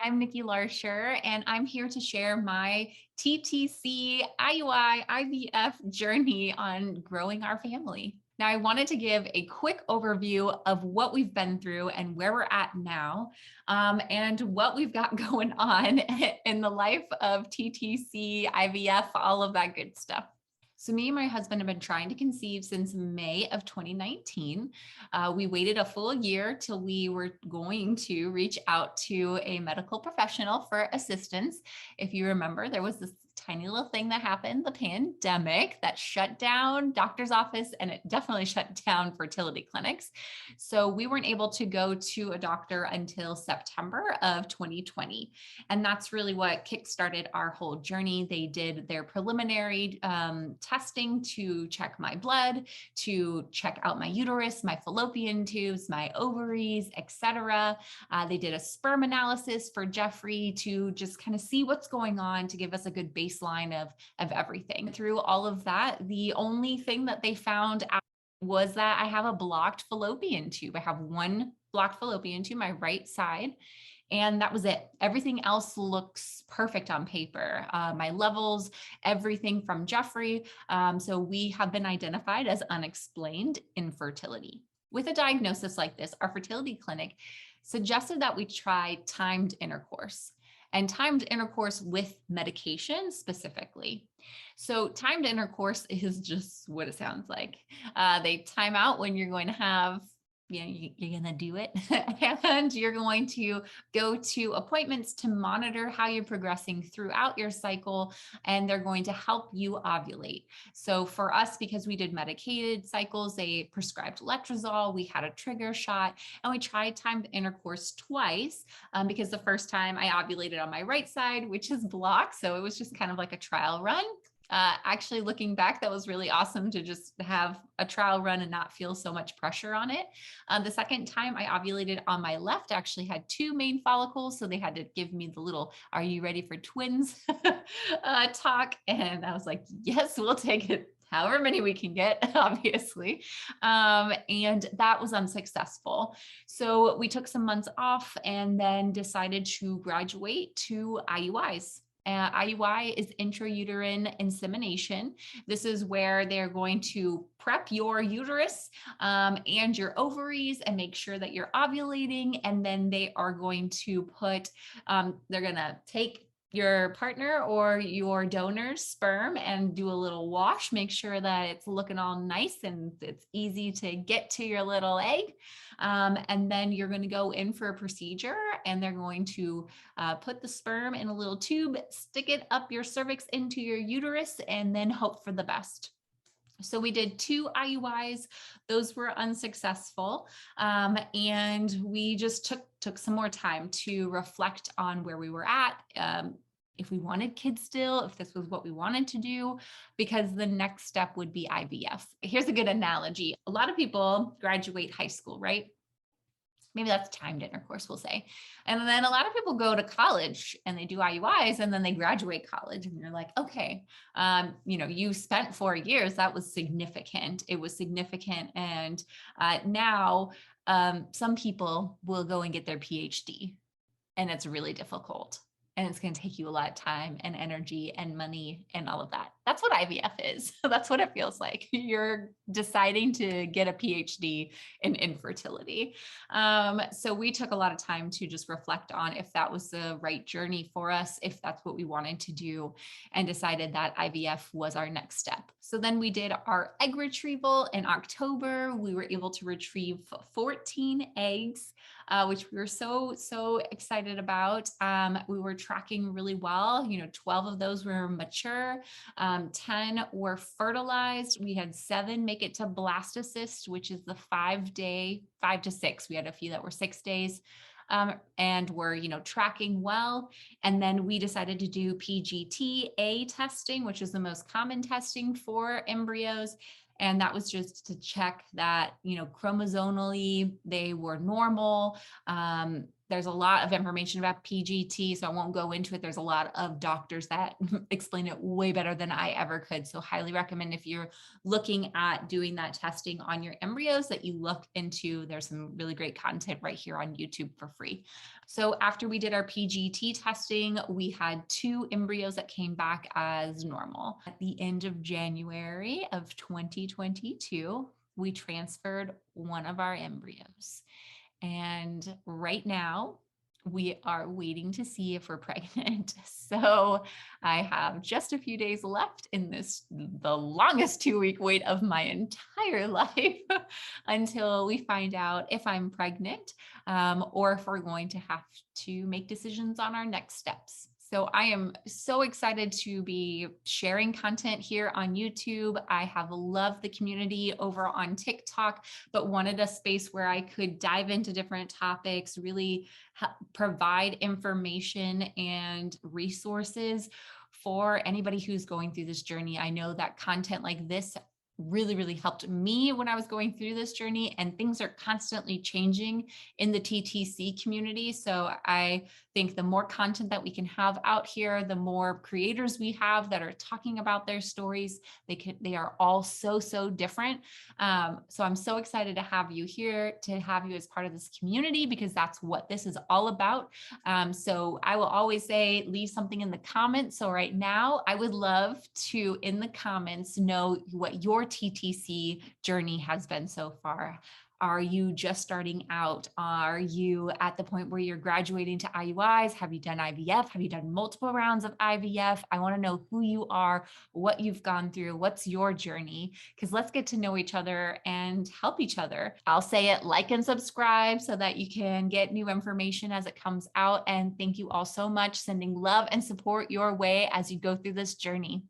I'm Nikki Larchar, and I'm here to share my TTC IUI IVF journey on growing our family. Now, I wanted to give a quick overview of what we've been through and where we're at now, and what we've got going on in the life of TTC, IVF, all of that good stuff. So me and my husband have been trying to conceive since May of 2019. We waited a full year till we were going to reach out to a medical professional for assistance. If you remember, there was this tiny little thing that happened, the pandemic, that shut down doctor's office, and it definitely shut down fertility clinics. So we weren't able to go to a doctor until September of 2020. And that's really what kickstarted our whole journey. They did their preliminary testing to check my blood, to check out my uterus, my fallopian tubes, my ovaries, etc. They did a sperm analysis for Jeffrey to just kind of see what's going on, to give us a good baseline of everything. Through all of that, the only thing that they found out was that I have a blocked fallopian tube. I have one blocked fallopian tube, my right side. And that was it. Everything else looks perfect on paper. My levels, everything from Jeffrey. So we have been identified as unexplained infertility. With a diagnosis like this, our fertility clinic suggested that we try timed intercourse, and timed intercourse with medication specifically. So timed intercourse is just what it sounds like. They time out when you're going to have, you're going to do it and you're going to go to appointments to monitor how you're progressing throughout your cycle, and they're going to help you ovulate. So for us, because we did medicated cycles, they prescribed letrozole, we had a trigger shot, and we tried timed intercourse twice, because the first time I ovulated on my right side, which is blocked. So it was just kind of like a trial run. Actually, looking back, that was really awesome to just have a trial run and not feel so much pressure on it. The second time I ovulated on my left, actually had two main follicles. So they had to give me the little, "Are you ready for twins?" talk. And I was like, yes, we'll take it. However many we can get, obviously. And that was unsuccessful. So we took some months off and then decided to graduate to IUIs. IUI is intrauterine insemination. This is where they're going to prep your uterus and your ovaries and make sure that you're ovulating. And then they are going to they're going to take your partner or your donor's sperm and do a little wash, make sure that it's looking all nice and it's easy to get to your little egg. And then you're going to go in for a procedure, and they're going to put the sperm in a little tube, stick it up your cervix into your uterus, and then hope for the best. So we did 2 IUIs. Those were unsuccessful. And we just took some more time to reflect on where we were at, if we wanted kids still, if this was what we wanted to do, because the next step would be IVF. Here's a good analogy. A lot of people graduate high school, right? Maybe that's timed intercourse, we'll say. And then a lot of people go to college and they do IUIs, and then they graduate college, and you're like, okay, you spent 4 years. That was significant. It was significant. And now some people will go and get their PhD, and it's really difficult. And it's going to take you a lot of time and energy and money and all of that. That's what IVF is. That's what it feels like. You're deciding to get a PhD in infertility. So we took a lot of time to just reflect on if that was the right journey for us, if that's what we wanted to do, and decided that IVF was our next step. So then we did our egg retrieval in October. We were able to retrieve 14 eggs, which we were so excited about. We were tracking really well. 12 of those were mature, 10 were fertilized. We had 7 make it to blastocyst, which is the 5 to 6. We had a few that were 6 days. And were, tracking well. And then we decided to do PGT-A testing, which is the most common testing for embryos. And that was just to check that, chromosomally, they were normal. There's a lot of information about PGT, so I won't go into it. There's a lot of doctors that explain it way better than I ever could. So highly recommend if you're looking at doing that testing on your embryos that you look into. There's some really great content right here on YouTube for free. So after we did our PGT testing, we had 2 embryos that came back as normal. At the end of January of 2022, we transferred one of our embryos. And right now, we are waiting to see if we're pregnant. So I have just a few days left in the longest 2-week wait of my entire life until we find out if I'm pregnant, or if we're going to have to make decisions on our next steps. So I am so excited to be sharing content here on YouTube. I have loved the community over on TikTok, but wanted a space where I could dive into different topics, really provide information and resources for anybody who's going through this journey. I know that content like this really helped me when I was going through this journey, and things are constantly changing in the TTC community. So I think the more content that we can have out here, the more creators we have that are talking about their stories. They are all so different. So I'm so excited to have you here, to have you as part of this community, because that's what this is all about. So I will always say, leave something in the comments. So right now, I would love to, in the comments, know what your TTC journey has been so far. Are you just starting out? Are you at the point where you're graduating to IUIs? Have you done IVF? Have you done multiple rounds of IVF? I want to know who you are, what you've gone through, what's your journey, because let's get to know each other and help each other. I'll say it, like and subscribe so that you can get new information as it comes out. And thank you all so much. Sending love and support your way as you go through this journey.